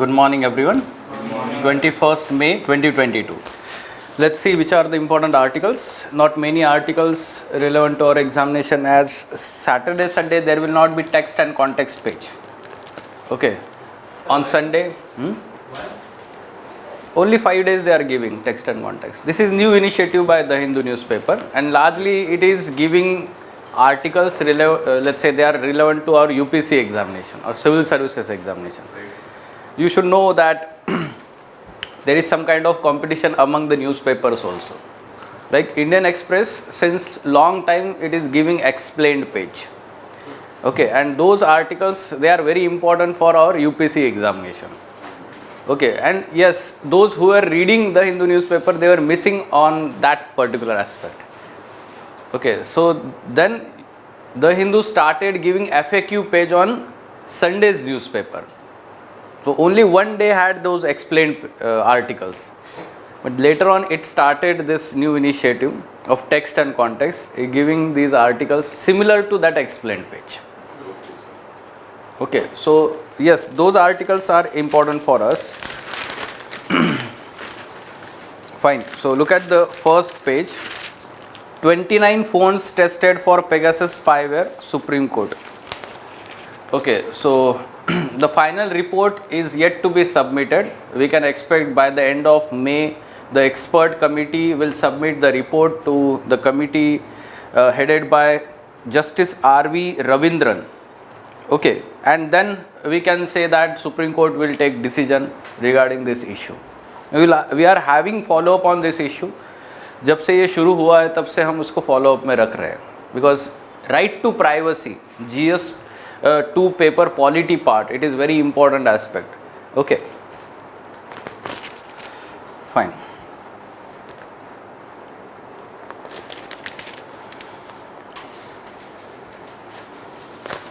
Good morning, everyone. 21st May 2022. Let's see which are the important articles. Not many articles relevant to our examination, as Saturday, Sunday there will not be text and context page. Okay. On Sunday, only 5 days they are giving text and context. This is new initiative by The Hindu newspaper, and largely it is giving articles, let's say they are relevant to our UPC examination or civil services examination. You should know that there is some kind of competition among the newspapers also. Like Indian Express, since long time it is giving explained page. Okay, and those articles, they are very important for our UPC examination. Okay, and yes, those who are reading the Hindu newspaper, they were missing on that particular aspect. Okay, so then the Hindu started giving FAQ page on Sunday's newspaper. So only one day had those explained articles. But later on it started this new initiative of text and context, giving these articles similar to that explained page. Okay, so yes, those articles are important for us. Fine, so look at the first page. 29 phones tested for Pegasus spyware, Supreme Court. Okay, so the final report is yet to be submitted. We can expect by the end of May, the expert committee will submit the report to the committee headed by Justice R.V. Ravindran. Okay, and then we can say that Supreme Court will take decision regarding this issue. We are having follow up on this issue. जब से ये शुरू हुआ है तब से हम उसको follow up में रख रहे हैं, because right to privacy, GS2 paper polity part, it is very important aspect. Okay, fine.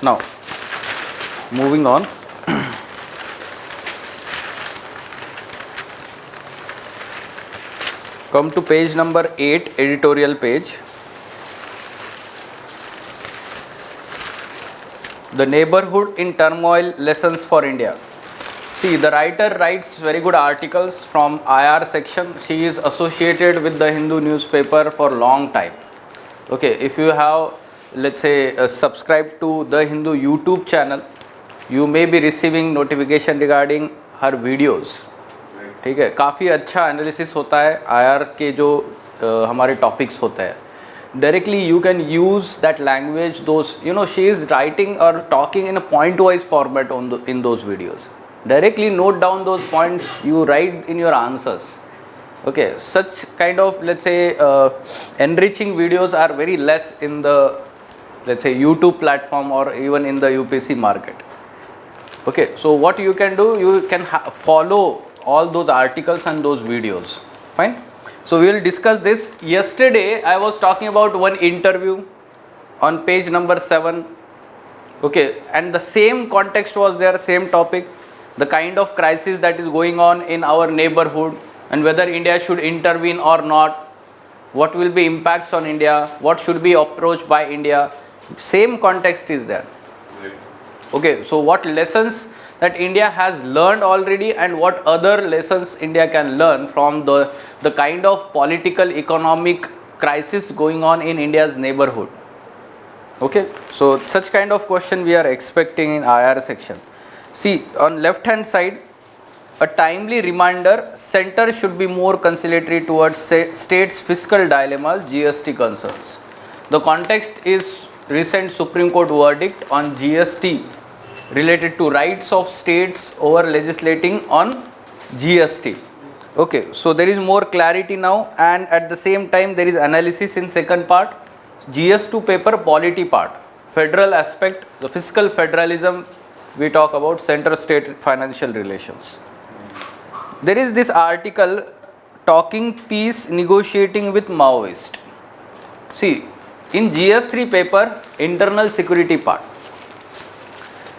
Now moving on. Come to page number 8, editorial page. The neighborhood in turmoil, lessons for India. See, the writer writes very good articles from IR section. She is associated with the Hindu newspaper for long time. Okay, if you have, let's say, subscribed to the Hindu YouTube channel, you may be receiving notification regarding her videos. ठीक है, काफ़ी अच्छा analysis होता है IR के जो हमारे topics होते हैं. Directly you can use that language, those she is writing और talking in a point wise format in those videos. Directly note down those points, you write in your answers. Okay, such kind of, let's say, enriching videos are very less in the, let's say, YouTube platform or even in the UPC market. Okay, so what you can do, you can follow all those articles and those videos. Fine. So we will discuss this. Yesterday I was talking about one interview on page number 7. Okay, and the same context was there, same topic, the kind of crisis that is going on in our neighborhood and whether India should intervene or not, what will be impacts on India, what should be approached by India. Same context is there. Okay, so what lessons that India has learned already and what other lessons India can learn from the kind of political economic crisis going on in India's neighborhood. Okay, so such kind of question we are expecting in IR section. See, on left hand side, a timely reminder, center should be more conciliatory towards states' fiscal dilemmas, GST concerns. The context is recent Supreme Court verdict on GST related to rights of states over legislating on GST. Okay, so there is more clarity now, and at the same time there is analysis in second part, GS2 paper polity part, federal aspect, the fiscal federalism, we talk about center-state financial relations. There is this article, talking peace, negotiating with Maoist. See, in GS3 paper, internal security part,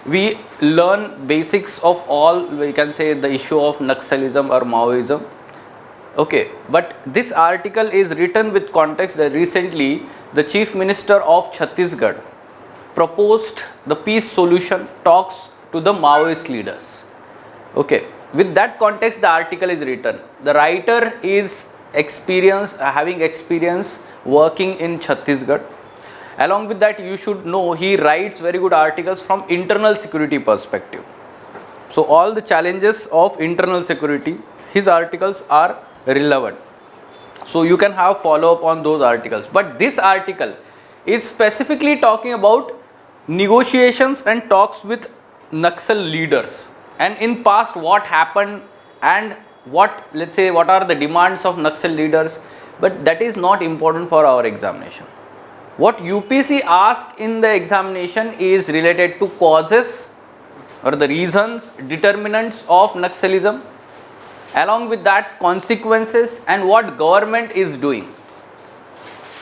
we learn basics of all, we can say, the issue of Naxalism or Maoism. Okay, but this article is written with context that recently the Chief Minister of Chhattisgarh proposed the peace solution talks to the Maoist leaders. Okay, with that context the article is written. The writer is having experience working in Chhattisgarh. Along with that, you should know he writes very good articles from internal security perspective. So all the challenges of internal security, his articles are relevant. So you can have follow up on those articles. But this article is specifically talking about negotiations and talks with Naxal leaders. And in past what happened and what, let's say, what are the demands of Naxal leaders, but that is not important for our examination. What UPC asks in the examination is related to causes or the reasons, determinants of Naxalism, along with that consequences and what government is doing.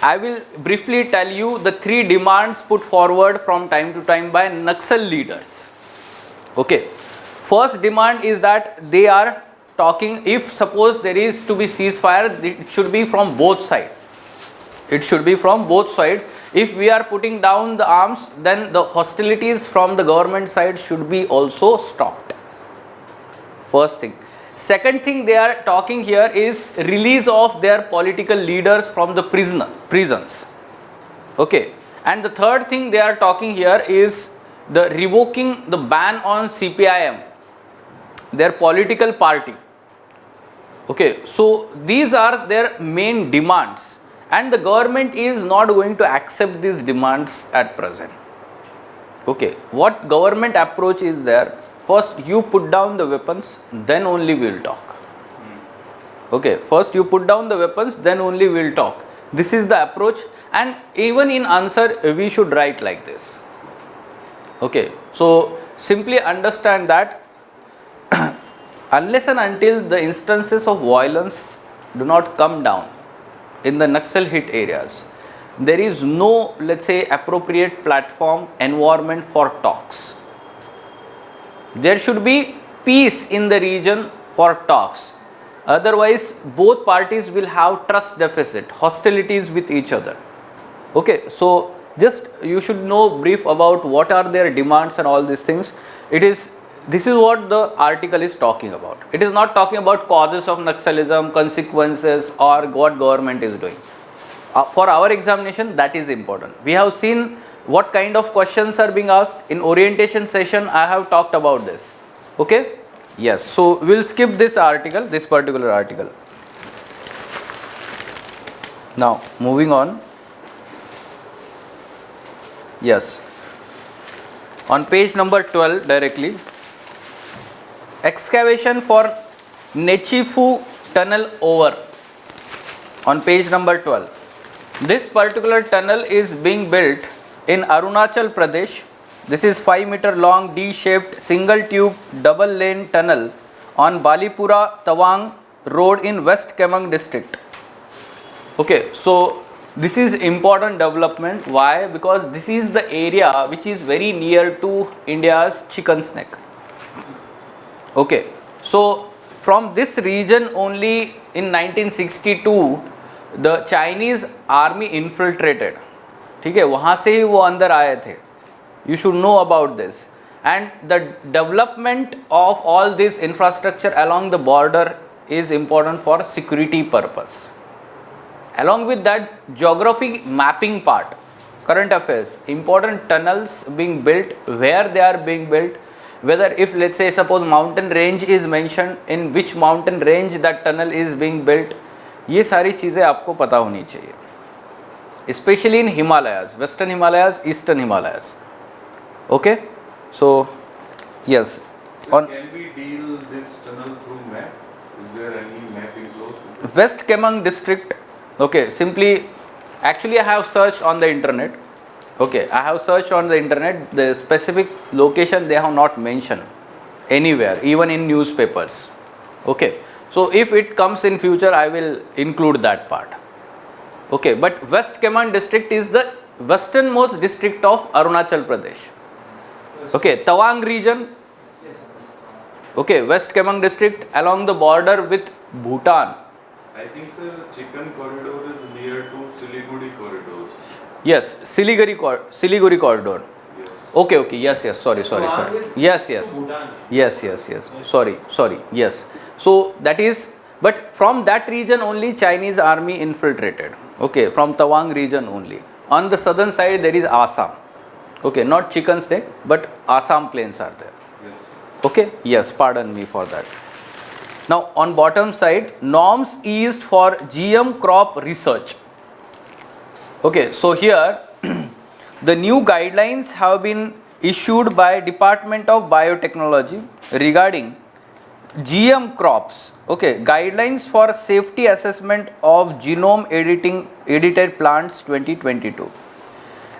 I will briefly tell you the three demands put forward from time to time by Naxal leaders. Okay, first demand is that they are talking, if suppose there is to be ceasefire, it should be from both sides. It should be from both sides. If we are putting down the arms, then the hostilities from the government side should be also stopped. First thing. Second thing they are talking here is release of their political leaders from the prisons. Okay. And the third thing they are talking here is the revoking the ban on CPIM, their political party. Okay. So these are their main demands. And the government is not going to accept these demands at present. Okay, what government approach is there? First you put down the weapons, then only we will talk. Okay, first you put down the weapons, then only we will talk. This is the approach, and even in answer we should write like this. Okay, so simply understand that unless and until the instances of violence do not come down in the Naxal hit areas, there is no, let's say, appropriate platform environment for talks. There should be peace in the region for talks. Otherwise, both parties will have trust deficit, hostilities with each other. Okay, so just you should know brief about what are their demands and all these things. This is what the article is talking about. It is not talking about causes of Naxalism, consequences, or what government is doing. For our examination, that is important. We have seen what kind of questions are being asked. In orientation session, I have talked about this. Okay? Yes. So, we will skip this article, this particular article. Now, moving on. Yes. On page number 12 directly. Excavation for Nechifu tunnel over on page number 12. This particular tunnel is being built in Arunachal Pradesh. This is 5-meter long D-shaped single tube double lane tunnel on Balipura Tawang road in West Kemang district. Okay, so this is important development. Why? Because this is the area which is very near to India's Chicken Neck. Okay, so from this region only in 1962 the Chinese army infiltrated. ठीक है, वहाँ से ही वो अंदर आए थे. You should know about this. And the development of all this infrastructure along the border is important for security purpose. Along with that, geography mapping part, current affairs, important tunnels being built, where they are being built, whether if let's say suppose mountain range is mentioned, in which mountain range that tunnel is being built, ये सारी चीज़ें आपको पता होनी चाहिए, especially in Himalayas, Western Himalayas, Eastern Himalayas. Okay, so yes. So can we deal this tunnel through map? Is there any mapping close? West Kemang district. Okay, simply, actually I have searched on the internet. Okay, I have searched on the internet, the specific location they have not mentioned anywhere, even in newspapers. Okay, so if it comes in future, I will include that part. Okay, but West Kemang district is the westernmost district of Arunachal Pradesh. Okay, Tawang region. Okay, West Kemang district along the border with Bhutan. I think sir, Chicken corridor is near to Siliguri corridor. Yes, Siliguri corridor. Yes. Okay, okay, yes, yes, sorry, sorry, Tawang sorry. is Yes, to yes. Bhutan. Yes, yes, yes. Sorry, sorry, yes. So that is, but from that region only Chinese army infiltrated. Okay, from Tawang region only. On the southern side there is Assam. Okay, not chicken steak, but Assam plains are there. Yes. Okay, yes, pardon me for that. Now on bottom side, norms eased for GM crop research. Okay, so here the new guidelines have been issued by Department of Biotechnology regarding GM crops. Okay, guidelines for safety assessment of genome edited plants 2022.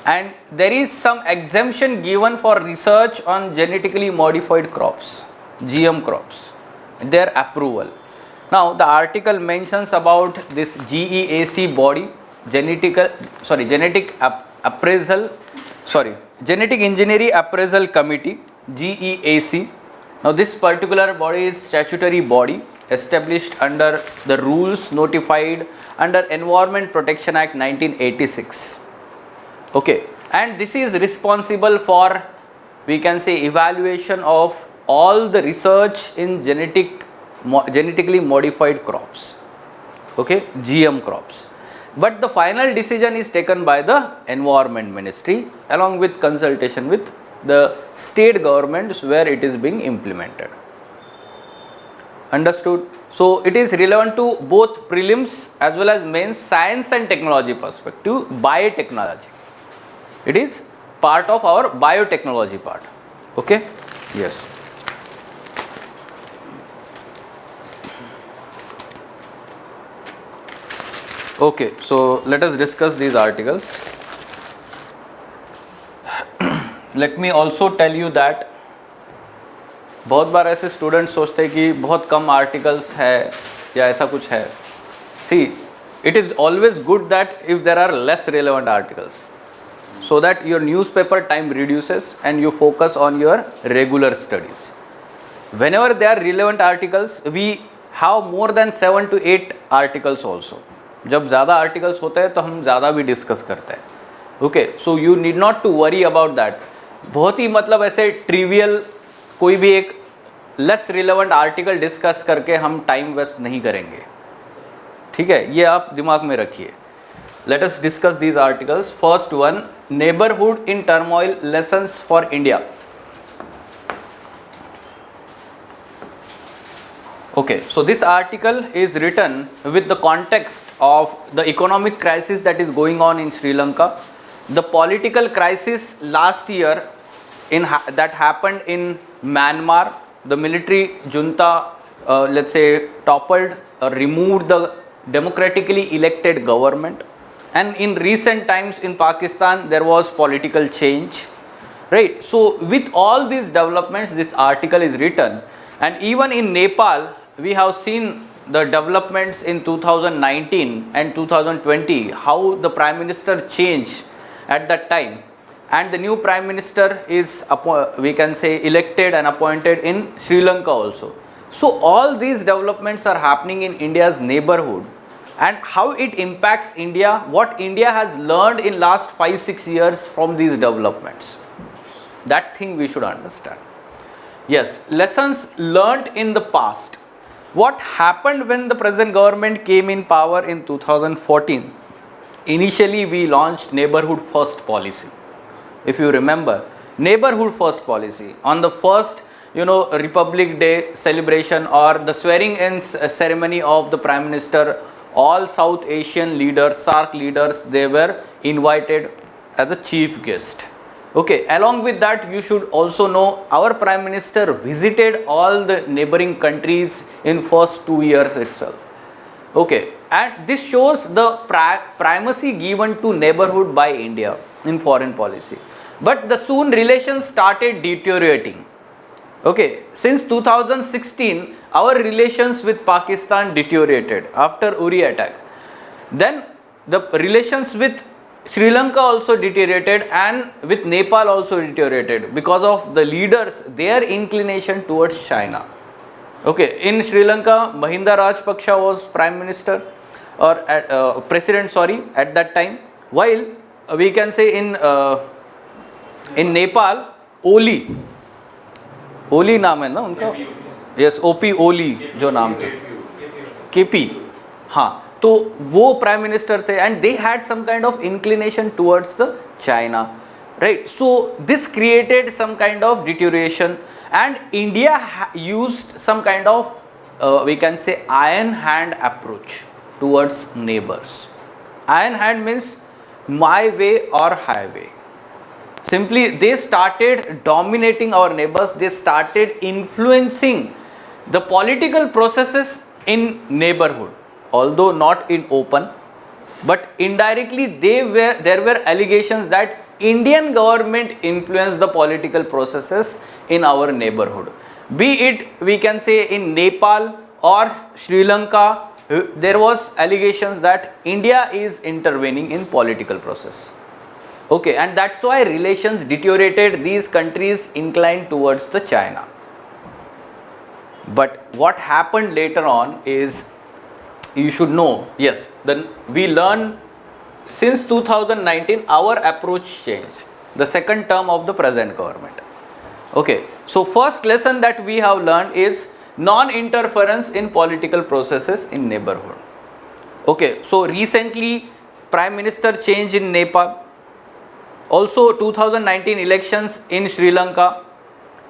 And there is some exemption given for research on genetically modified crops, GM crops, their approval. Now the article mentions about this GEAC body, genetic engineering appraisal committee, GEAC. Now this particular body is statutory body established under the rules notified under Environment Protection Act 1986. Okay, and this is responsible for, we can say, evaluation of all the research in genetically modified crops. Okay, GM crops. But the final decision is taken by the Environment Ministry along with consultation with the state governments where it is being implemented. Understood? So it is relevant to both prelims as well as mains, science and technology perspective, biotechnology. It is part of our biotechnology part. Okay? Yes. Okay, so let us discuss these articles. Let me also tell you that बहुत बार ऐसे students सोचते हैं कि बहुत कम articles है या ऐसा कुछ है. See it is always good that if there are less relevant articles, so that your newspaper time reduces and you focus on your regular studies. Whenever there are relevant articles, we have more than 7 to 8 articles also. जब ज़्यादा articles होते हैं तो हम ज़्यादा भी discuss करते हैं. Okay, so you need not to worry about that. बहुत ही मतलब ऐसे trivial कोई भी एक less relevant article discuss करके हम time waste नहीं करेंगे. ठीक है, ये आप दिमाग में रखिए. Let us discuss these articles. First one, neighborhood in turmoil, lessons for India. Okay, so this article is written with the context of the economic crisis that is going on in Sri Lanka, the political crisis last year that happened in Myanmar, the military junta, let's say, toppled or removed the democratically elected government. And in recent times in Pakistan, there was political change, right? So with all these developments, this article is written. And even in Nepal, we have seen the developments in 2019 and 2020, how the Prime Minister changed at that time. And the new Prime Minister is, we can say, elected and appointed in Sri Lanka also. So all these developments are happening in India's neighborhood. And how it impacts India, what India has learned in last 5-6 years from these developments. That thing we should understand. Yes, lessons learned in the past. What happened when the present government came in power in 2014? Initially, we launched Neighborhood First policy. If you remember, Neighborhood First policy. On the first, Republic Day celebration or the swearing-in ceremony of the Prime Minister, all South Asian leaders, SAARC leaders, they were invited as a chief guest. Okay, along with that, you should also know our Prime Minister visited all the neighboring countries in first 2 years itself. Okay, and this shows the primacy given to neighborhood by India in foreign policy. But the soon relations started deteriorating. Okay, since 2016, our relations with Pakistan deteriorated after Uri attack. Then the relations with Sri Lanka also deteriorated and with Nepal also deteriorated because of the leaders, their inclination towards China. Okay, in Sri Lanka, Mahinda Rajapaksa was Prime Minister or President, at that time. While we can say in इन नेपाल ओली, ओली नाम है ना उनका, yes OP ओली जो नाम था, KP, हाँ, तो वो प्राइम मिनिस्टर थे and they had some kind of inclination towards the China, right. So this created some kind of deterioration and India used some kind of we can say iron hand approach towards neighbors. Iron hand means my way or highway. Simply they started dominating our neighbors, they started influencing the political processes in neighborhood, although not in open, but indirectly there were allegations that Indian government influenced the political processes in our neighborhood. Be it we can say in Nepal or Sri Lanka, there was allegations that India is intervening in political process. Okay, and that's why relations deteriorated, these countries inclined towards the China. But what happened later on is, you should know, yes, then we learn since 2019 our approach changed, the second term of the present government. Okay, so first lesson that we have learned is non-interference in political processes in neighborhood. Okay, so recently Prime Minister change in Nepal, also 2019 elections in Sri Lanka,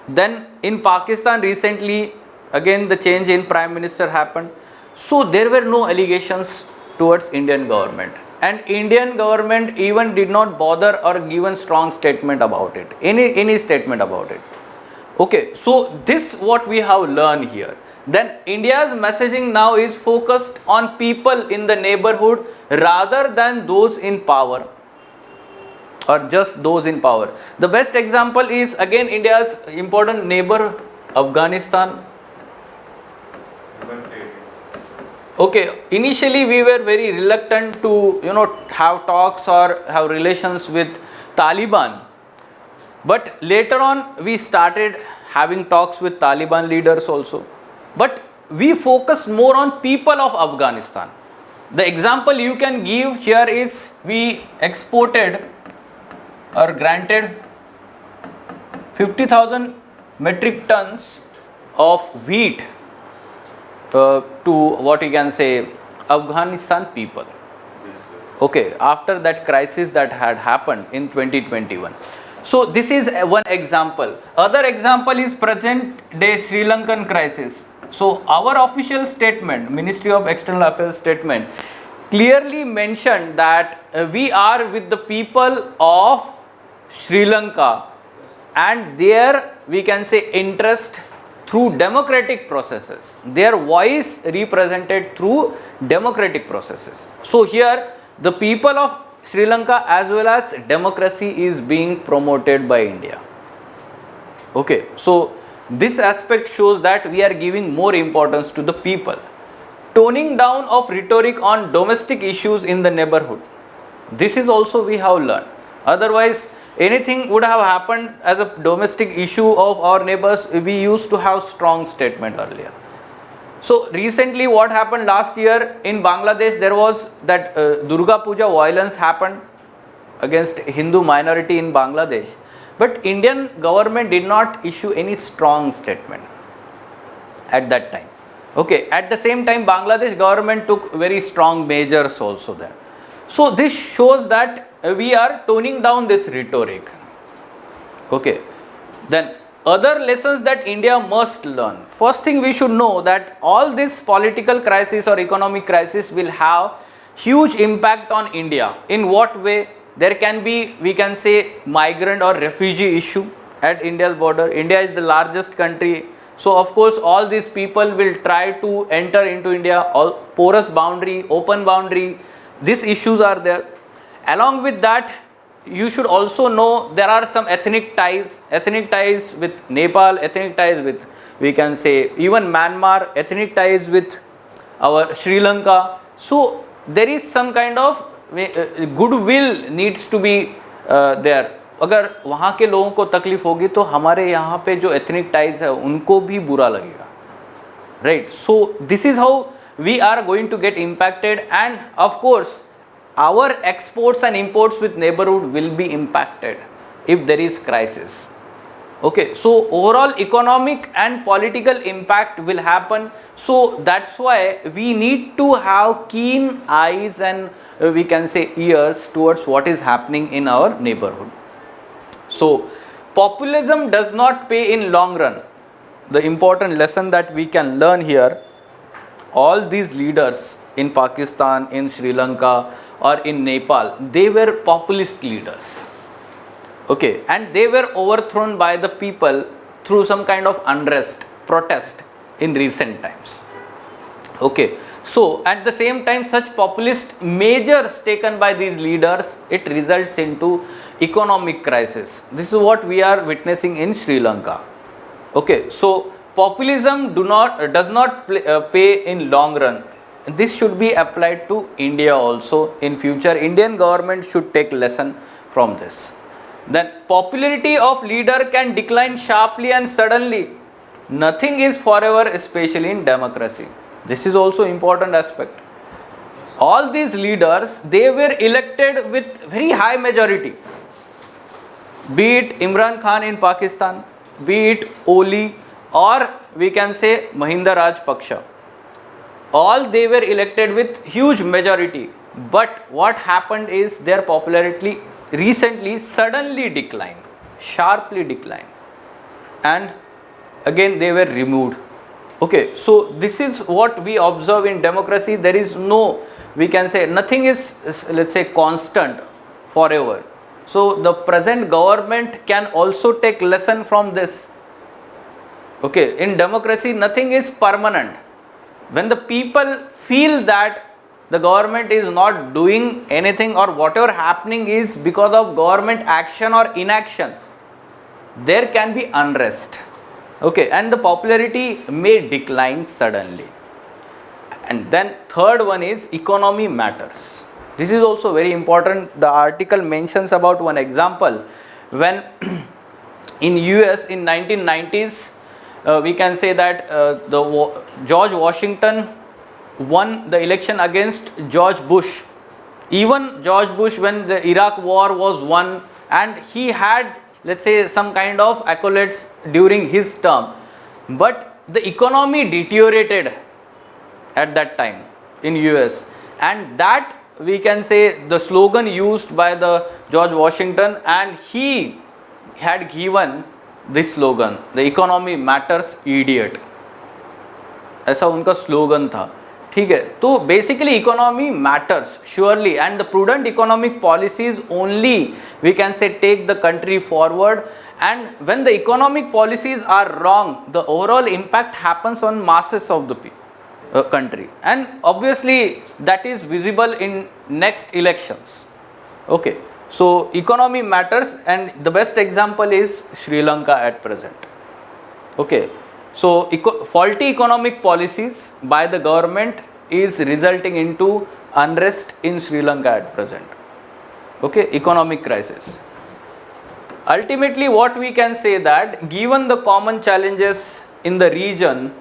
then in Pakistan recently again the change in Prime Minister happened. So there were no allegations towards Indian government, and Indian government even did not bother or given strong statement about it, any statement about it. Okay, so this what we have learned here. Then India's messaging now is focused on people in the neighborhood rather than those in power, or just those in power. The best example is again India's important neighbor Afghanistan. Okay, initially we were very reluctant to have talks or have relations with Taliban. But later on we started having talks with Taliban leaders also. But we focused more on people of Afghanistan. The example you can give here is we exported or granted 50,000 metric tons of wheat to what you can say Afghanistan people. Okay, after that crisis that had happened in 2021. So this is one example. Other example is present day Sri Lankan crisis. So our official statement, Ministry of External Affairs statement, clearly mentioned that we are with the people of Sri Lanka and their we can say interest through democratic processes, their voice represented through democratic processes. So here the people of Sri Lanka as well as democracy is being promoted by India. Okay, so this aspect shows that we are giving more importance to the people, toning down of rhetoric on domestic issues in the neighborhood. This is also we have learned. Otherwise anything would have happened as a domestic issue of our neighbors, we used to have strong statement earlier. So recently what happened last year in Bangladesh, there was that Durga Puja violence happened against Hindu minority in Bangladesh, but Indian government did not issue any strong statement at that time. Okay, at the same time Bangladesh government took very strong measures also there. So this shows that we are toning down this rhetoric. Okay, then other lessons that India must learn. First thing we should know that all this political crisis or economic crisis will have huge impact on India. In what way? There can be, we can say, migrant or refugee issue at India's border. India is the largest country. So of course all these people will try to enter into India, all porous boundary, open boundary, these issues are there. Along with that, you should also know there are some ethnic ties with Nepal, ethnic ties with, we can say, even Myanmar, ethnic ties with our Sri Lanka. So there is some kind of goodwill needs to be there. अगर वहाँ के लोगों को तकलीफ होगी तो हमारे यहाँ पे जो एथनिक टाइज है उनको भी बुरा लगेगा, right. So this is how we are going to get impacted and of course our exports and imports with neighborhood will be impacted. if there is crisis. Okay, so overall economic and political impact will happen. So that's why we need to have keen eyes and we can say ears towards what is happening in our neighborhood. So populism does not pay in long run. The important lesson that we can learn here, all these leaders in Pakistan, in Sri Lanka or in Nepal, they were populist leaders. Okay, and they were overthrown by the people through some kind of unrest, protest in recent times. Okay, so at the same time, such populist measures taken by these leaders, it results into economic crisis. This is what we are witnessing in Sri Lanka. Okay, so populism does not pay in long run. This should be applied to India also in future. Indian government should take lesson from this. Then popularity of leader can decline sharply and suddenly. Nothing is forever, especially in democracy. This is also important aspect. All these leaders, they were elected with very high majority. Be it Imran Khan in Pakistan, be it Oli, or we can say Mahinda Rajpaksha. All they were elected with huge majority. But what happened is their popularity recently suddenly declined, sharply declined, and again they were removed. Okay, so this is what we observe in democracy. There is no, we can say, nothing is let's say constant forever. So the present government can also take lesson from this. Okay, in democracy nothing is permanent. When the people feel that the government is not doing anything or whatever happening is because of government action or inaction, there can be unrest. Okay, and the popularity may decline suddenly. And then third one is economy matters. This is also very important. The article mentions about one example when in US in 1990s we can say that George Washington won the election against George Bush. Even George Bush, when the Iraq war was won, and he had, let's say, some kind of accolades during his term, but the economy deteriorated at that time in US, and that we can say the slogan used by the George Washington, and he had given this slogan, the economy matters idiot, ऐसा उनका slogan था. ठीक है, तो basically economy matters surely and the prudent economic policies only we can say take the country forward. And when the economic policies are wrong, the overall impact happens on masses of the country, and obviously that is visible in next elections. Okay, so economy matters, and the best example is Sri Lanka at present. Okay, so faulty economic policies by the government is resulting into unrest in Sri Lanka at present. Okay, economic crisis. Ultimately what we can say that given the common challenges in the region,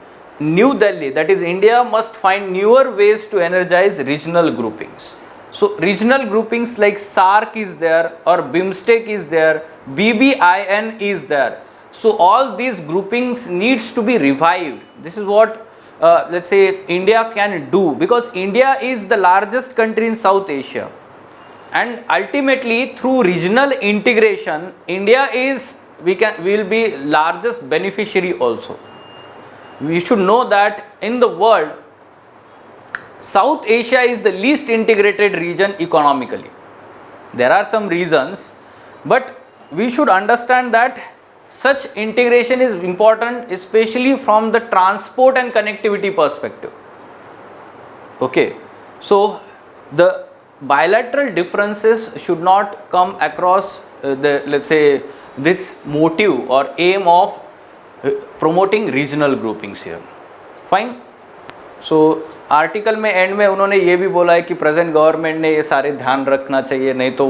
New Delhi, that is India, must find newer ways to energize regional groupings. So regional groupings like SAARC is there, or BIMSTEC is there, BBIN is there. So all these groupings needs to be revived. This is what let's say India can do, because India is the largest country in South Asia, and ultimately through regional integration India is will be largest beneficiary also. We should know that in the world, South Asia is the least integrated region economically. There are some reasons, but we should understand that such integration is important, especially from the transport and connectivity perspective. Okay, so the bilateral differences should not come across let's say this motive or aim of promoting regional groupings here. Fine. So article में and में उन्होंने ये भी बोला है कि present government ने ये सारे ध्यान रखना चाहिए, नहीं तो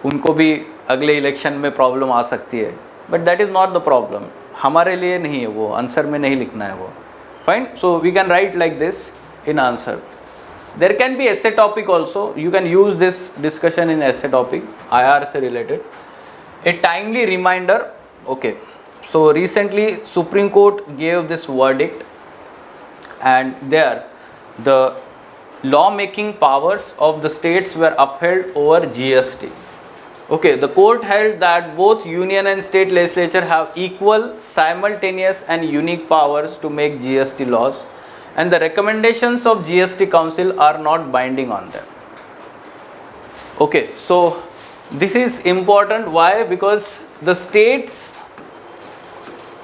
उनको भी अगले इलेक्शन में प्रॉब्लम आ सकती है. But that is not the problem. हमारे लिए नहीं है, वो आंसर में नहीं लिखना है वो. Fine. So we can write like this in answer. There can be essay topic also. You can use this discussion in essay topic IR से रिलेटेड. a timely reminder. Okay, so recently Supreme Court gave this verdict, and there the lawmaking powers of the states were upheld over GST. Okay, the court held that both union and state legislature have equal, simultaneous and unique powers to make GST laws, and the recommendations of GST Council are not binding on them. Okay, so this is important. Why? Because the states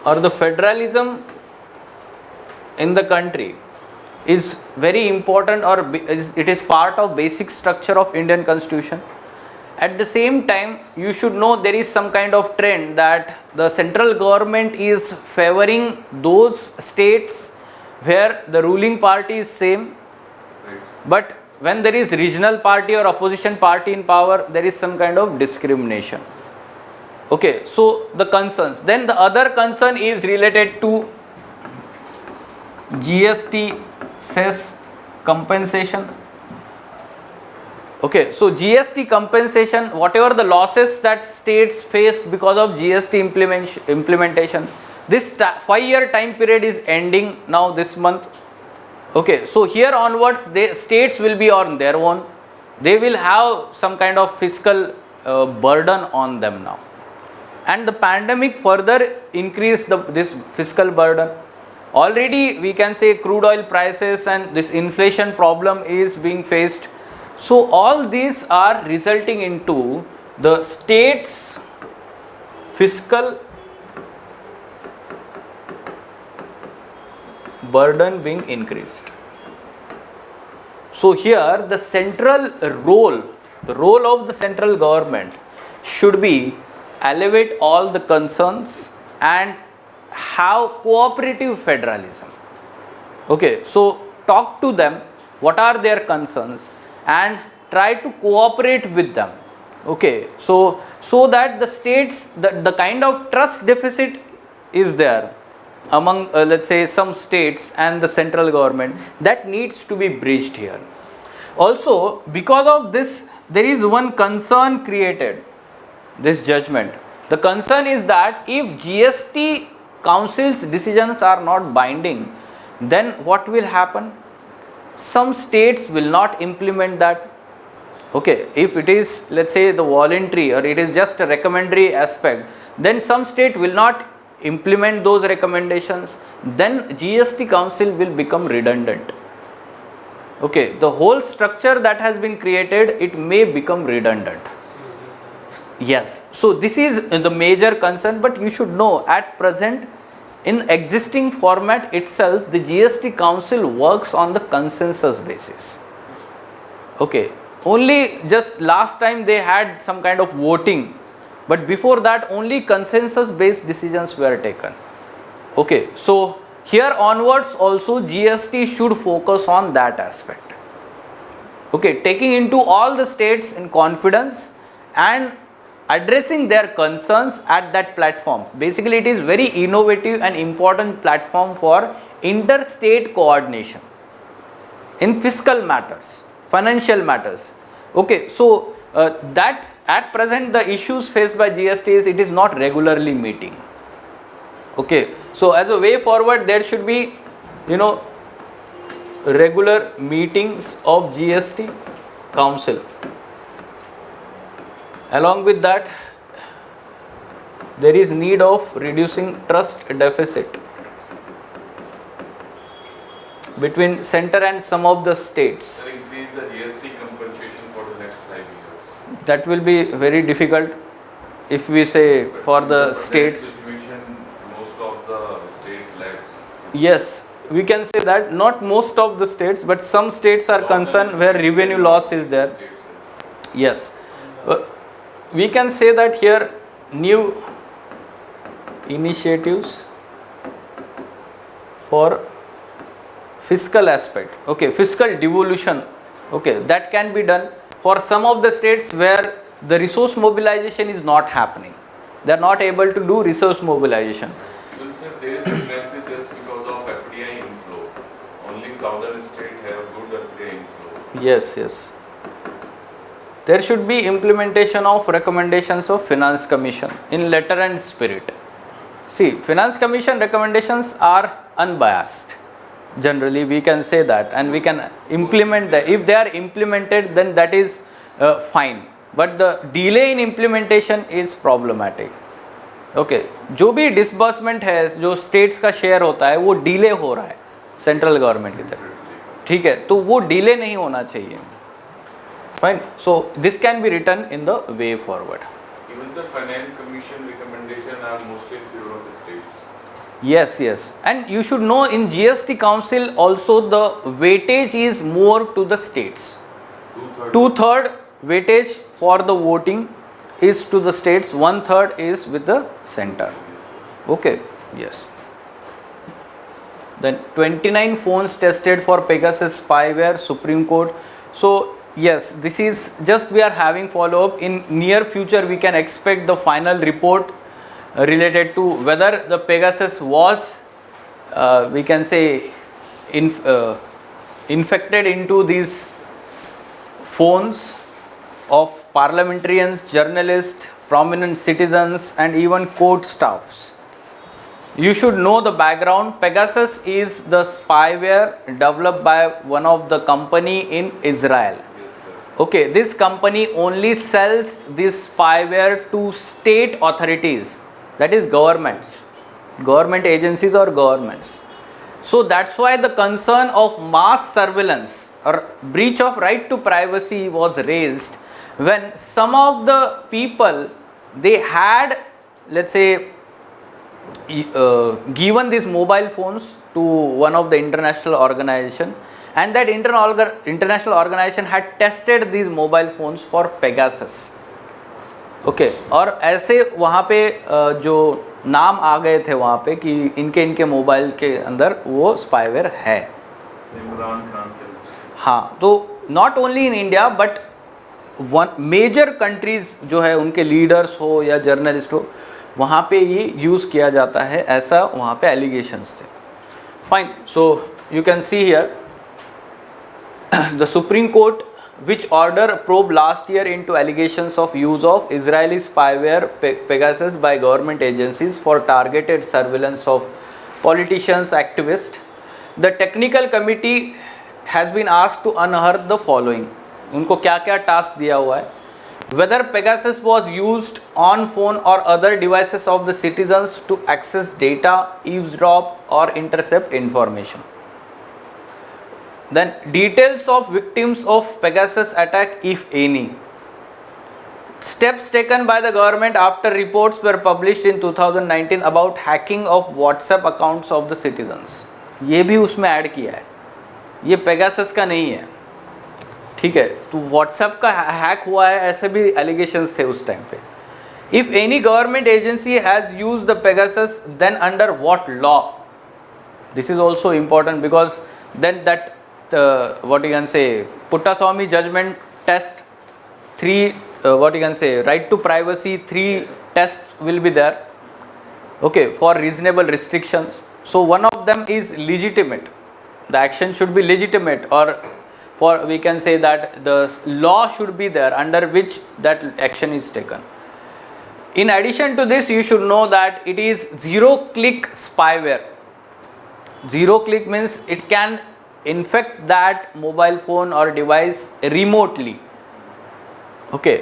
or the federalism in the country is very important, or it is part of basic structure of Indian Constitution. At the same time, you should know there is some kind of trend that the central government is favoring those states where the ruling party is same, but when there is regional party or opposition party in power, there is some kind of discrimination. Okay, so the concerns. Then the other concern is related to GST cess compensation. Okay, so GST compensation, whatever the losses that states faced because of GST implementation, this 5-year time period is ending now this month. Okay, so here onwards, states will be on their own. They will have some kind of fiscal burden on them now, and the pandemic further increased this fiscal burden. Already we can say crude oil prices and this inflation problem is being faced. So all these are resulting into the state's fiscal burden being increased. So here the central role, the role of the central government should be elevate all the concerns and have cooperative federalism. Okay, so talk to them, what are their concerns, and try to cooperate with them. Okay, so that the states, the kind of trust deficit is there among let's say some states and the central government, that needs to be bridged here. Also, because of this, there is one concern created, this judgment. The concern is that if GST Council's decisions are not binding, then what will happen? Some states will not implement that. Okay, if it is, let's say, the voluntary, or it is just a recommendatory aspect, then some state will not implement those recommendations, then GST Council will become redundant. Okay, the whole structure that has been created, it may become redundant. Yes, so this is the major concern, but you should know at present, in existing format itself, the GST Council works on the consensus basis. Okay, only just last time they had some kind of voting, but before that only consensus based decisions were taken. Okay, so here onwards also GST should focus on that aspect. Okay, taking into all the states in confidence and addressing their concerns at that platform. Basically, it is very innovative and important platform for interstate coordination in fiscal matters, financial matters. Okay, so that at present the issues faced by GST is it is not regularly meeting. Okay, so as a way forward, there should be, regular meetings of GST Council. Along with that, there is need of reducing trust deficit between center and some of the states. Sir, increase the GST compensation for the next 5 years. That will be very difficult if we say for the states. Situation, most of the states lacks. Yes, we can say that not most of the states, but some states are concerned where revenue loss is there. Yes. We can say that here new initiatives for fiscal aspect. Okay, fiscal devolution. Okay, that can be done for some of the states where the resource mobilization is not happening. They are not able to do resource mobilization. Even sir, there is difference just because of FDI inflow. Only southern states have good FDI inflow. Yes, yes. there should be implementation of recommendations of Finance Commission in letter and spirit. See, Finance Commission recommendations are unbiased. Generally, we can say that, and we can implement that. If they are implemented, then that is fine. But the delay in implementation is problematic. Okay जो भी disbursement है, जो states का share होता है, वो delay हो रहा है सेंट्रल गवर्नमेंट की तरफ, ठीक है, तो वो डिले नहीं होना चाहिए. Fine. So this can be written in the way forward. Even the finance commission recommendation are mostly in favor of the states. Yes, yes. And you should know in GST Council also the weightage is more to the states. Two-third weightage for the voting is to the states, 1/3 is with the center. Okay, yes. Then 29 phones tested for Pegasus spyware, Supreme Court. So yes, this is just we are having follow-up. In near future we can expect the final report related to whether the Pegasus was we can say infected into these phones of parliamentarians, journalists, prominent citizens and even court staffs. You should know the background. Pegasus is the spyware developed by one of the company in Israel. Okay, this company only sells this spyware to state authorities, that is governments, government agencies or governments. So that's why the concern of mass surveillance or breach of right to privacy was raised when some of the people, they had, let's say, given these mobile phones to one of the international organization, and that international organization had tested these mobile phones for Pegasus. Okay और ऐसे वहाँ पे जो नाम आ गए थे वहाँ पे कि इनके मोबाइल के अंदर वो स्पाईवेयर है. इमरान खान के. हाँ, तो not only in India but one major countries जो है उनके लीडर्स हो या जर्नलिस्ट हो, वहाँ पे ये यूज़ किया जाता है, ऐसा वहाँ पे एलिगेशंस थे. Fine. So you can see here the supreme court which order probe last year into allegations of use of Israeli spyware Pegasus by government agencies for targeted surveillance of politicians, activists. The technical committee has been asked to unearth the following. उनको क्या क्या task दिया हुआ है. Whether Pegasus was used on phone or other devices of the citizens to access data, eavesdrop or intercept information. Then details of victims of Pegasus attack if any. Steps taken by the government after reports were published in 2019 about hacking of WhatsApp accounts of the citizens. ये भी उसमें add किया है, ये Pegasus का नहीं है, ठीक है. तो WhatsApp का हैक हुआ है, ऐसे भी एलिगेशंस थे उस टाइम पे. If any government agency has used the Pegasus, then under what law? This is also important because then that what you can say, Puttaswamy judgment test 3 what you can say, right to privacy 3 tests will be there, okay, for reasonable restrictions. So one of them is legitimate, the action should be legitimate, or for we can say that the law should be there under which that action is taken. In addition to this, you should know that it is zero-click spyware. Zero-click means it can infect that mobile phone or device remotely. Okay,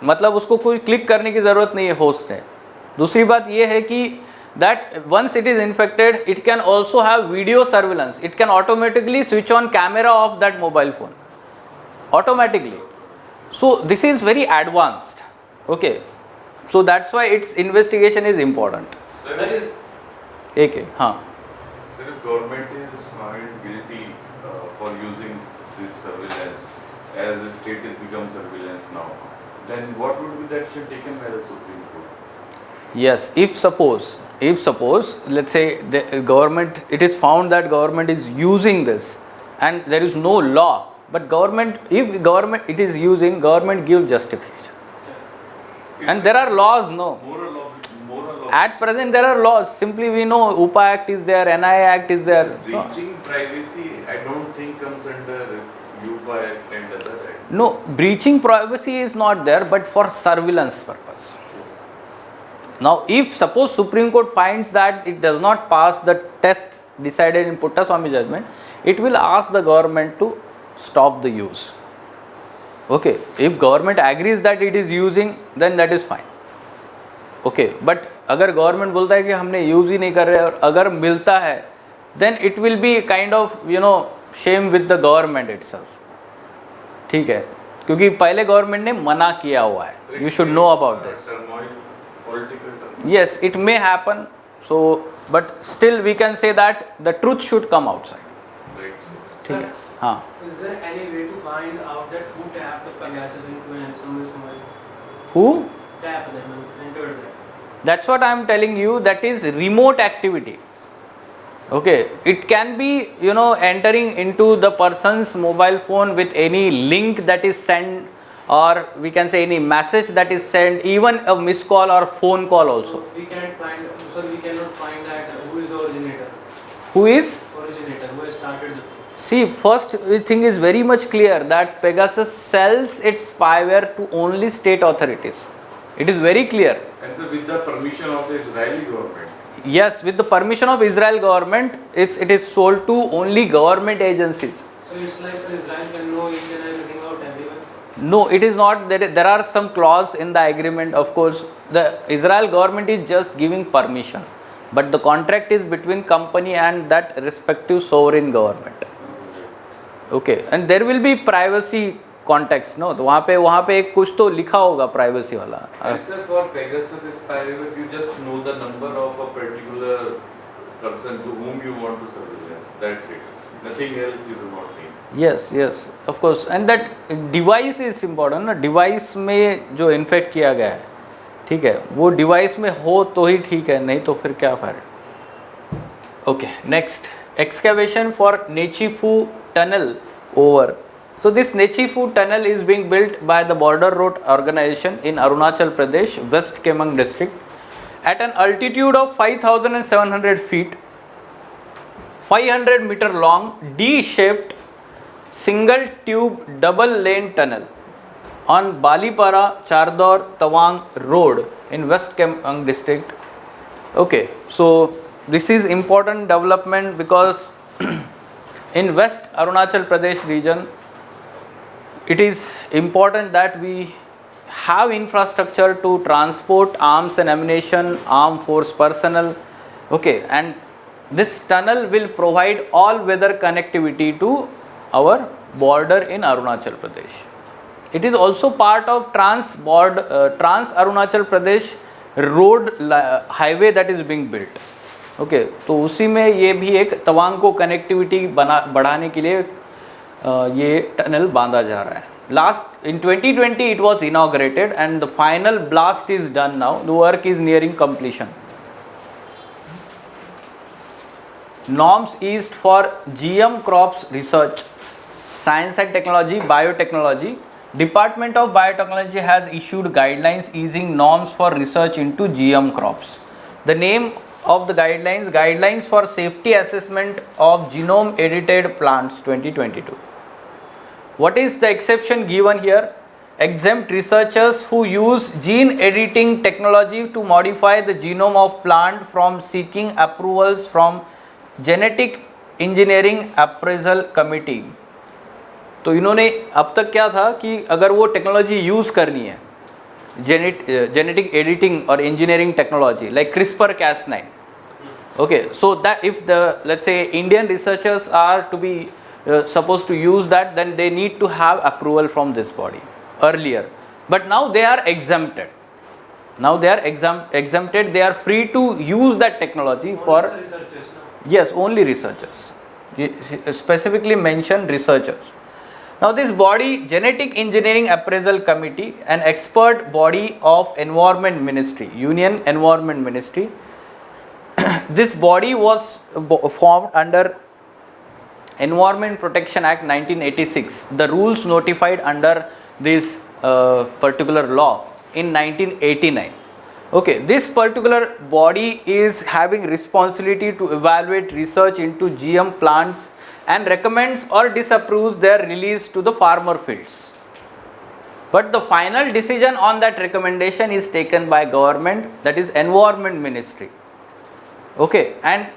मतलब उसको कोई click करने की ज़रूरत नहीं है host ने. दूसरी बात ये है कि that once it is infected, it can also have video surveillance. It can automatically switch on camera of that mobile phone automatically. So this is very advanced. Okay, so that's why its investigation is important. एक है. हाँ. Sir, if government is found guilty for using this surveillance, as the state has become surveillance now, then what would be the action taken by the Supreme Court? Yes, if suppose let's say the government, it is found that government is using this and there is no law, but if government it is using, government gives justification. And there are laws, no? Moral law. At present there are laws. Simply we know UPA Act is there, NIA Act is there. Breaching privacy, I don't think comes under UPA Act and other Act. No, breaching privacy is not there, but for surveillance purpose. Now, if suppose Supreme Court finds that it does not pass the test decided in Puttaswamy judgment, it will ask the government to stop the use. Okay, if government agrees that it is using, then that is fine. Okay, but अगर government बोलता है कि हमने use ही नहीं कर रहे और अगर मिलता है, then it will be kind of shame with the government itself. ठीक है, क्योंकि पहले गवर्नमेंट ने मना किया हुआ है. You should know about this. Yes, it may happen. So, but still we can say that the truth should come outside. ठीक है, हाँ. Is there any way to find out that who tapped the Pegasus into an SMS mobile? Who? Tapped them and entered them. That's what I am telling you. That is remote activity. Okay, it can be entering into the person's mobile phone with any link that is sent, or we can say any message that is sent, even a missed call or phone call also. So we cannot find that who is the originator. Who is? Originator, who has started the thing. See, first thing is very much clear that Pegasus sells its spyware to only state authorities. It is very clear. And so with the permission of the Israeli government. Yes, with the permission of Israel government, it is sold to only government agencies. So it's like Israel can know each and everything about everyone. No, it is not. There are some clause in the agreement. Of course, the Israel government is just giving permission, but the contract is between company and that respective sovereign government. Okay, and there will be privacy context, no? तो वहाँ पे एक कुछ तो लिखा होगा privacy वाला. And sir, for Pegasus spyware, you just know the number of a particular person to whom you want to surveillance. That's it. Nothing else you do not need. Yes, of course. And that device is important ना. Device में जो infect किया गया है, ठीक है, वो device में हो तो ही ठीक है, नहीं तो फिर क्या फायदा. Okay, next, excavation for Nechifu tunnel over. So this Nechifu tunnel is being built by the Border Road Organization in Arunachal Pradesh, West Kemang district, at an altitude of 5,700 feet, 500 meter long, D-shaped, single tube double lane tunnel on Balipara Chardor Tawang Road in West Kemang district. Okay, so this is important development because in West Arunachal Pradesh region, it is important that we have infrastructure to transport arms and ammunition, armed force personnel. Okay, and this tunnel will provide all-weather connectivity to our border in Arunachal Pradesh. It is also part of Trans Arunachal Pradesh road highway that is being built. Okay, तो उसी में ये भी एक तवांग को connectivity बढ़ाने के लिए ये टनल बांधा जा रहा है. Last in 2020 it was inaugurated and the final blast is done now. The work is nearing completion. Norms East for GM crops research, science and technology, biotechnology. Department of Biotechnology has issued guidelines easing norms for research into GM crops. The name of the guidelines for safety assessment of genome edited plants 2022. What is the exception given here? Exempt researchers who use gene editing technology to modify the genome of plant from seeking approvals from Genetic Engineering Appraisal Committee. तो इन्होंने अब तक क्या था कि अगर वो technology use करनी है, genetic editing or engineering technology like CRISPR-Cas9. Okay, so that if the, let's say, Indian researchers are to be supposed to use that, then they need to have approval from this body earlier. But now they are exempted. Now they are exempted. They are free to use that technology for researchers. No? Yes, only researchers. Specifically mentioned researchers. Now this body, Genetic Engineering Appraisal Committee, an expert body of Environment Ministry, Union Environment Ministry. This body was formed under Environment Protection Act 1986. The rules notified under this particular law in 1989. Okay, this particular body is having responsibility to evaluate research into GM plants and recommends or disapproves their release to the farmer fields. but the final decision on that recommendation is taken by government, that is Environment Ministry. Okay, and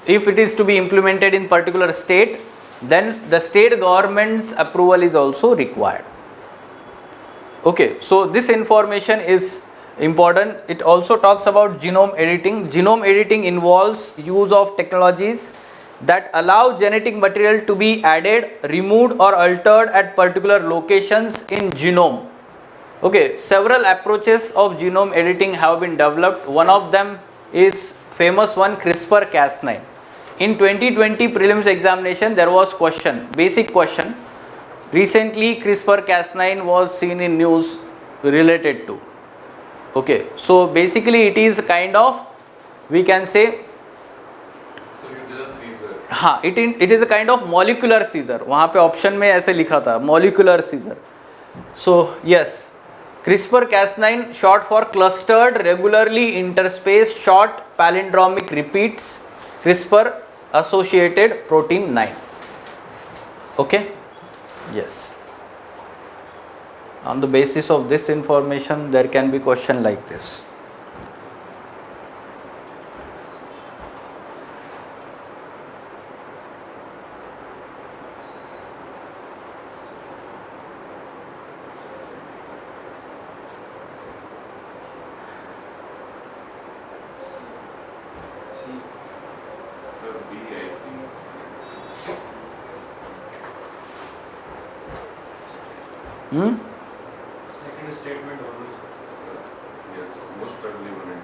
if it is to be implemented in particular state, then the state government's approval is also required. Okay, so this information is important. It also talks about genome editing. Genome editing involves use of technologies that allow genetic material to be added, removed or altered at particular locations in genome. Okay, several approaches of genome editing have been developed. One of them is famous one, CRISPR-Cas9. In 2020 prelims examination, there was question, basic question. Recently CRISPR-Cas9 was seen in news related to. Okay, so basically it is kind of, we can say, So you just see the हाँ, it is a kind of molecular seizure. वहाँ पे option में ऐसे लिखा था molecular seizure. So yes, CRISPR-Cas9 short for clustered regularly interspaced short palindromic repeats CRISPR associated protein 9. Okay, yes. On the basis of this information, there can be question like this. Sir, B, I think. Second statement always. Sir, yes, most ugly one.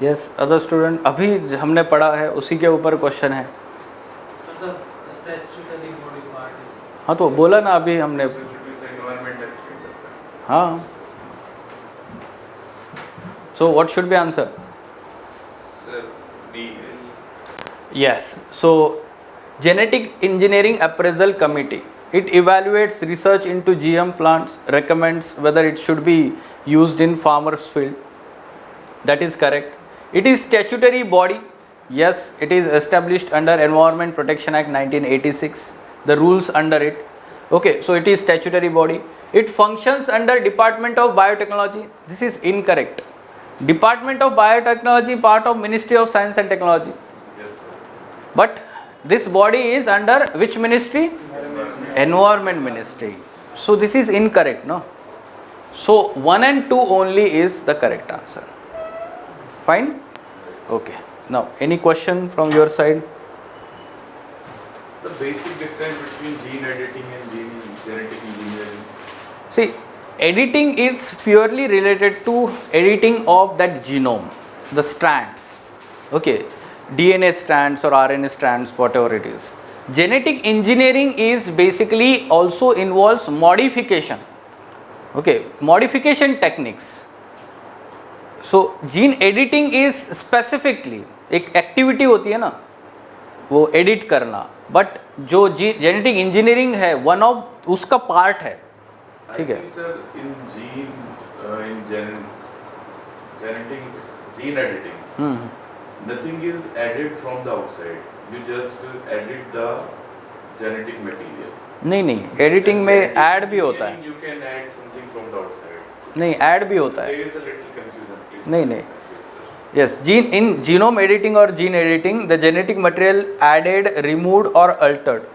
Yes other student, अभी हमने पढ़ा है उसी के ऊपर question है. Sir, the statutory body part is. हाँ तो बोला ना अभी हमने. With the environment actually. हाँ. So what should be answer? Sir, B. Yes. So Genetic Engineering Appraisal Committee. It evaluates research into GM plants, recommends whether it should be used in farmers' field. That is correct. It is statutory body. Yes, it is established under Environment Protection Act 1986. The rules under it. Okay, so it is statutory body. It functions under Department of Biotechnology. This is incorrect. Department of Biotechnology part of Ministry of Science and Technology. Yes, sir. But this body is under which ministry? Environment Ministry. So this is incorrect, no? So 1 and 2 only is the correct answer. Fine? Okay. Now any question from your side? So basic difference between gene editing and genetic engineering. See, editing is purely related to editing of that genome, the strands. Okay, DNA strands or RNA strands, whatever it is. Genetic engineering is basically also involves modification. Okay, modification techniques. So gene editing is specifically एक activity होती है ना, वो edit करना, but जो genetic engineering है one of उसका part है. ठीक है. Sir, in genetic gene editing, nothing is added from the outside. You just edit the genetic material. नहीं नहीं, एडिटिंग में ऐड भी होता है. You can add something from the outside. नहीं, ऐड भी होता है. There is a little confusion. Please. नहीं नहीं. Yes, sir. Yes, in genome editing or gene editing, the genetic material added, removed or altered,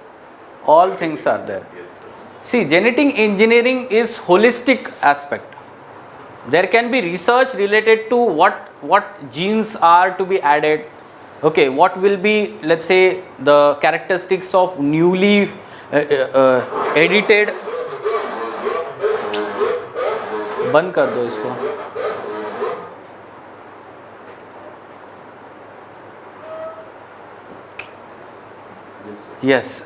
all things are there. Yes, sir. See, genetic engineering is holistic aspect. There can be research related to what genes are to be added. Okay, what will be, let's say, the characteristics of newly edited. बंद कर दो इसको. Yes,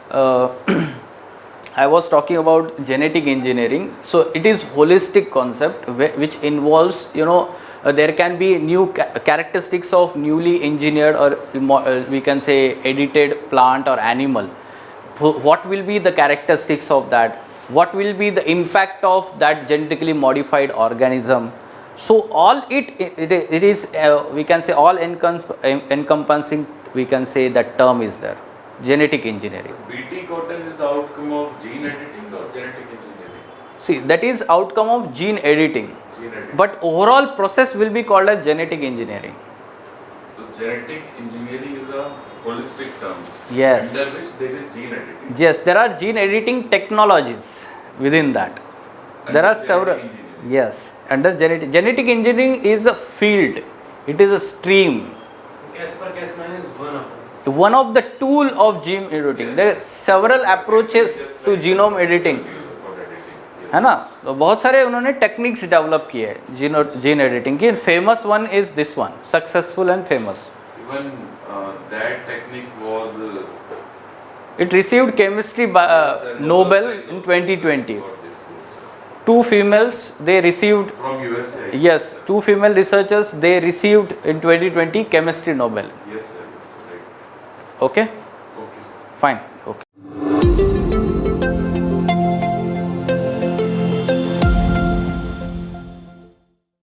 I was talking about genetic engineering. So it is holistic concept which involves, there can be new characteristics of newly engineered or we can say edited plant or animal. What will be the characteristics of that? What will be the impact of that genetically modified organism? So all it is we can say all encompassing, we can say that term is there. genetic engineering. BT cotton is the outcome of gene editing or genetic engineering? See, that is outcome of gene editing, Gene editing. but overall process will be called as genetic engineering. So genetic engineering is a holistic term. Yes. Under which there is gene editing. Yes, there are gene editing technologies within that. There Under are genetic several. engineering. Yes, under genetic engineering is a field. It is a stream. CRISPR-Cas9 is one of them. One of the tool of gene editing. There are several approaches to genome editing. For editing. Yes. है ना, तो बहुत सारे उन्होंने techniques develop किए हैं gene editing की. Famous one is this one, successful and famous. Even that technique was It received chemistry Nobel in 2020. for this, yes. Two females they received. From USA. Yes, two female researchers they received in 2020 chemistry Nobel. Yes, sir. Yes, right. Okay, Okay, sir. fine.